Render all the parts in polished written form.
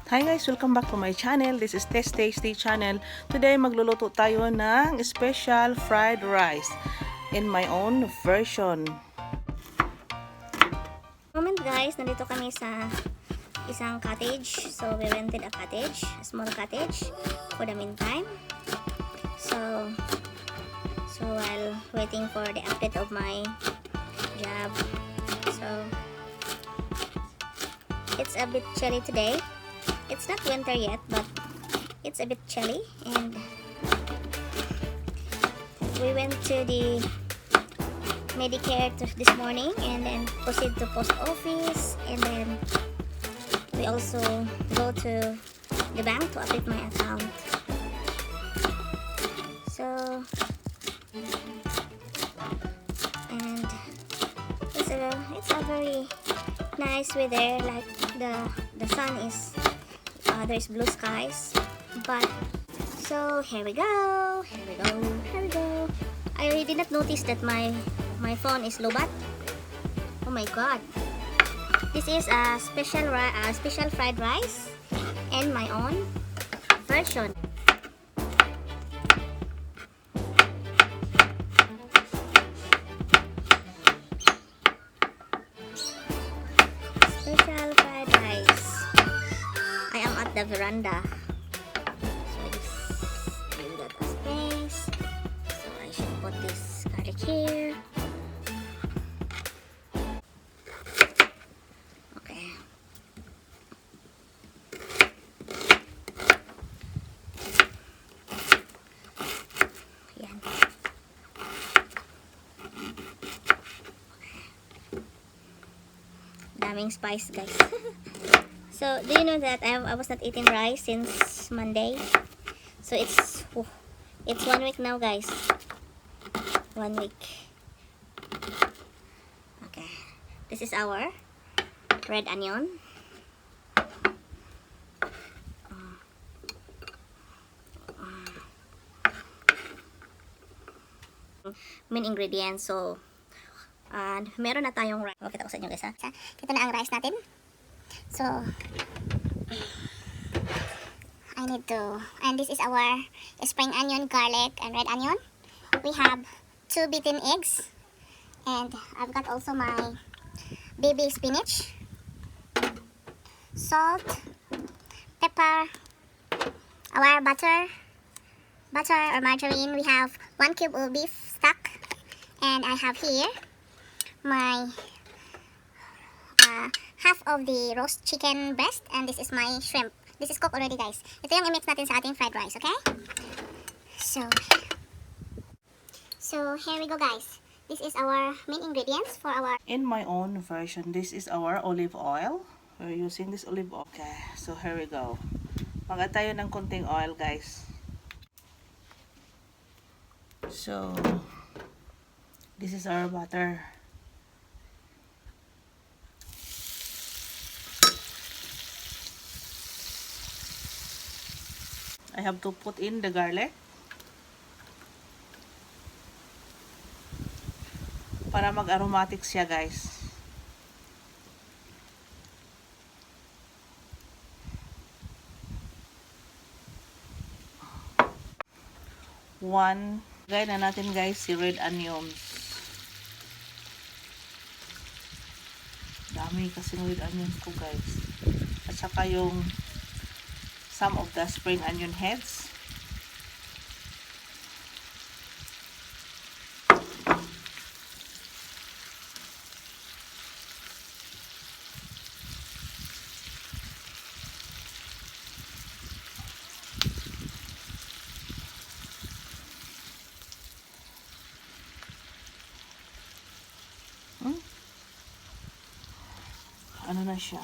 Hi guys! Welcome back to my channel. This is Test Tasty channel. Today magluluto tayo ng special fried rice in my own version. Moment guys, nandito kami sa isang cottage. So we rented a cottage, a small cottage for the meantime. So while waiting for the update of my job. So it's a bit chilly today. It's not winter yet, but it's a bit chilly, and we went to the Medicare this morning and then proceed to post office, and then we also go to the bank to update my account. So and it's a very nice weather, like the sun is there's blue skies, but so here we go. I did not notice that my phone is low-bat. Oh my god, this is a special fried rice and my own version. Special fried rice. I am at the veranda. So give that a space. So I should put this garlic here. Okay. Yan. Daming spice guys. So, do you know that I was not eating rice since Monday? So, it's 1 week now, guys. 1 week. Okay. This is our red onion. Main ingredients. So, meron na tayong rice. Kita ko sa inyo, guys, ha? Ito na ang rice natin. So I need to, and this is our spring onion, garlic, and red onion. We have 2 beaten eggs, and I've got also my baby spinach, salt, pepper, our butter or margarine. We have 1 cube of beef stock, and I have here my half of the roast chicken breast, and this is my shrimp. This is cooked already, guys. Ito yung i-mix natin sa ating fried rice, okay? So here we go, guys. This is our main ingredients for our... In my own version, this is our olive oil. We're using this olive oil. Okay, so here we go. Mag-add tayo ng konting oil, guys. So this is our butter. I have to put in the garlic para mag-aromatic siya, guys. Gaya na natin, guys, si red onions. Dami kasi ng red onions ko, guys. At saka yung some of the spring onion heads. Ano na siya?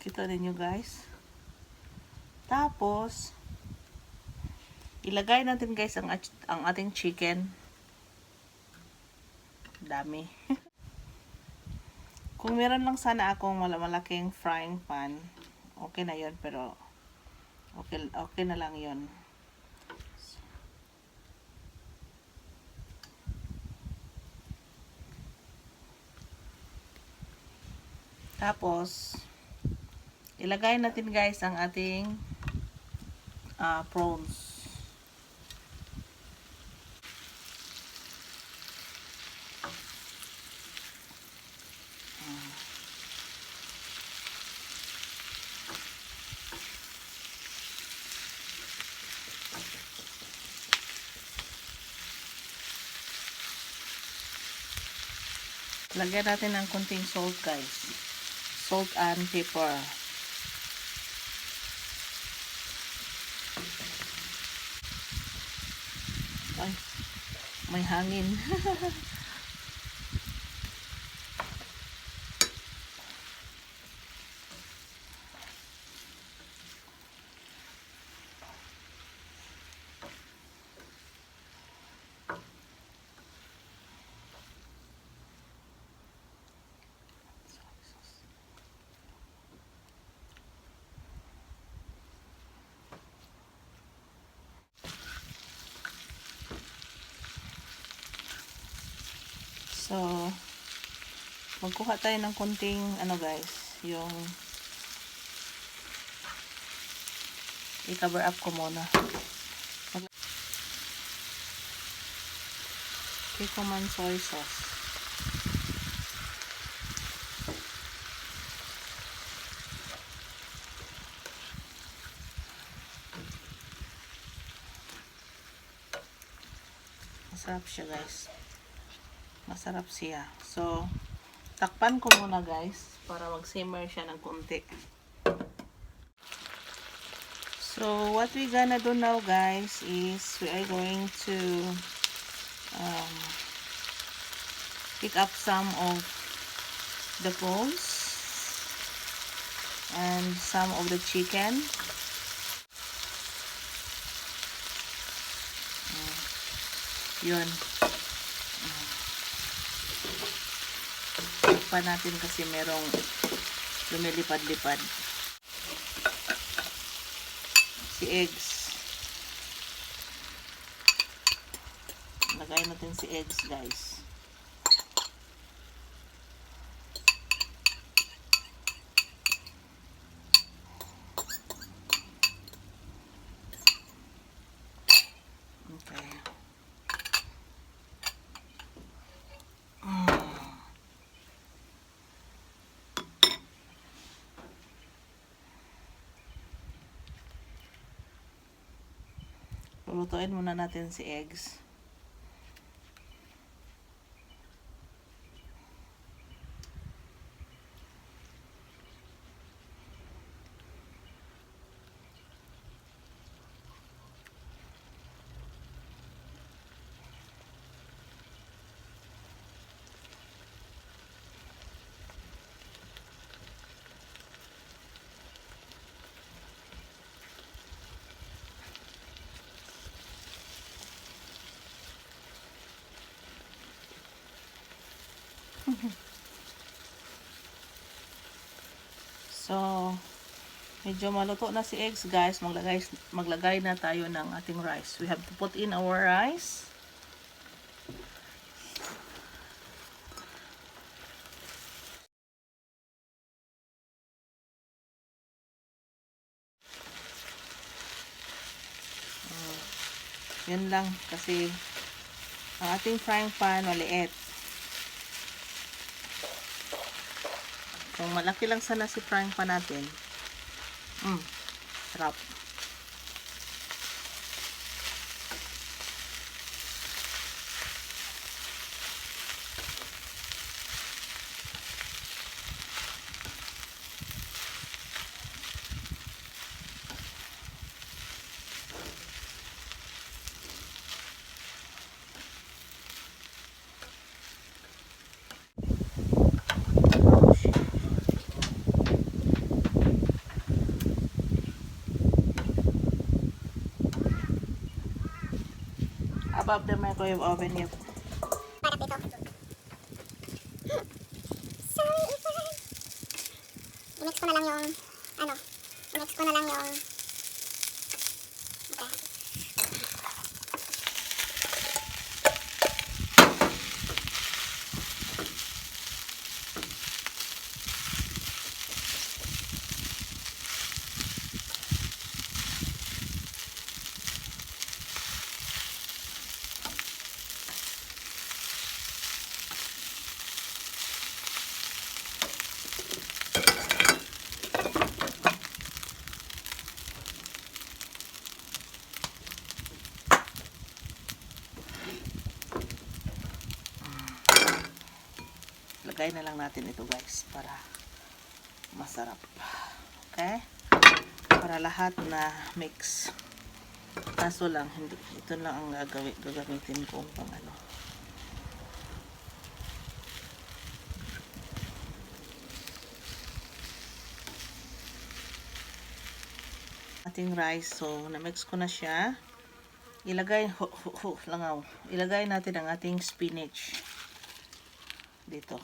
Kita ninyo, guys. Tapos ilagay natin, guys, ang ating chicken. Dami. Kung meron lang sana akong malaking frying pan, okay na yon, pero okay na lang yon. Tapos, ilagay natin guys ang ating prawns. Lagyan natin ng konting salt guys. Salt and pepper. Ay, may hangin. So, magkuha tayo ng konting, guys, yung i-cover up ko muna. Kikkoman soy sauce. Masarap siya guys. Masarap siya. So, takpan ko muna guys para mag-simmer siya ng konti. So, what we gonna do now guys is we are going to pick up some of the prawns and some of the chicken. Yun. Pa natin kasi merong lumilipad-lipad. Si eggs. Lagay natin si eggs guys. Okay. Lutuin muna natin si eggs. So, medyo maluto na si eggs guys. Maglagay na tayo ng ating rice. We have to put in our rice. Yun lang kasi ang ating frying pan maliit. Kung malaki lang sana si frying pan natin, sarap. Above the microwave oven yet. Para dito. Sorry, Ethan. I-mix ko na lang yung, i-mix ko na lang yung, okay. ilagay na lang natin ito guys para masarap. Okay? Para lahat na mix. Kaso lang, hindi, ito lang ang gagamitin ko pang ano. Ating rice. So, na-mix ko na siya. Ilagay, langaw. Ilagay natin ang ating spinach dito.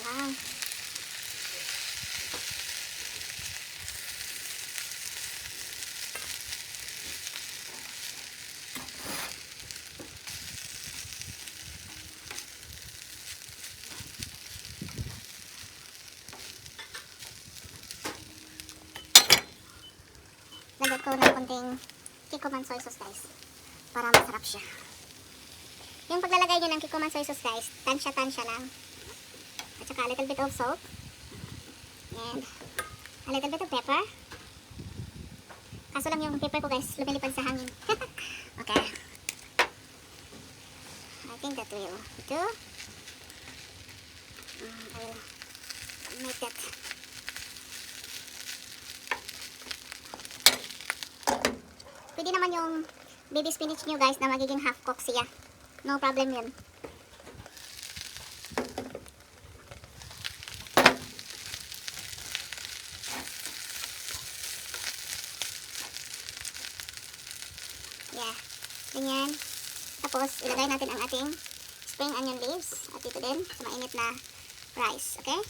Wow. Lagyan ko ng konting kikkoman soy sauce guys para masarap siya. Yung paglalagay nyo ng kikkoman soy sauce guys, tansya lang. At saka a little bit of salt and a little bit of pepper. Kaso lang yung pepper ko guys lumilipad sa hangin. Okay, I think that will do. I will make that. Pwede naman yung baby spinach nyo guys na magiging half cook siya. No problem yun. Yeah. Ganyan. Tapos ilagay natin ang ating spring onion leaves. At ito din sa mainit na rice. Okay?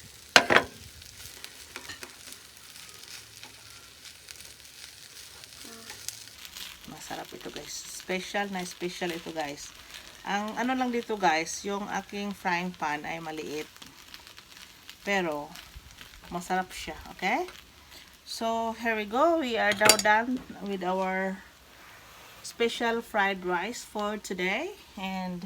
Masarap ito guys. Special na special ito guys. Ang ano lang dito guys, yung aking frying pan ay maliit. Pero, masarap siya. Okay? So, here we go. We are now done with our special fried rice for today. And,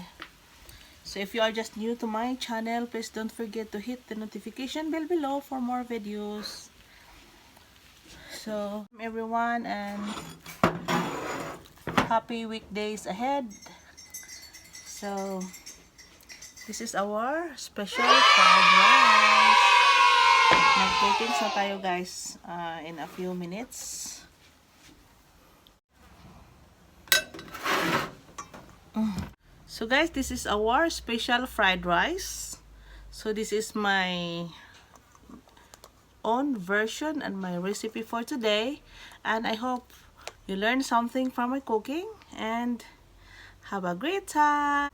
so if you are just new to my channel, please don't forget to hit the notification bell below for more videos. So, everyone, and happy weekdays ahead. So, this is our special fried rice. Mag-cookings na tayo guys in a few minutes. So guys, this is our special fried rice. So this is my own version and my recipe for today. And I hope you learned something from my cooking and have a great time.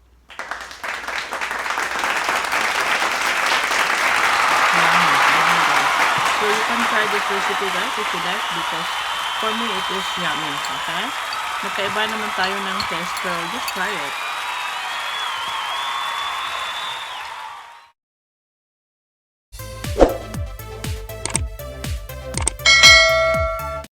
So you can try this recipe guys if you like, because for me it is yummy. Okay? Magkaiba naman tayo ng taste, pero just try it.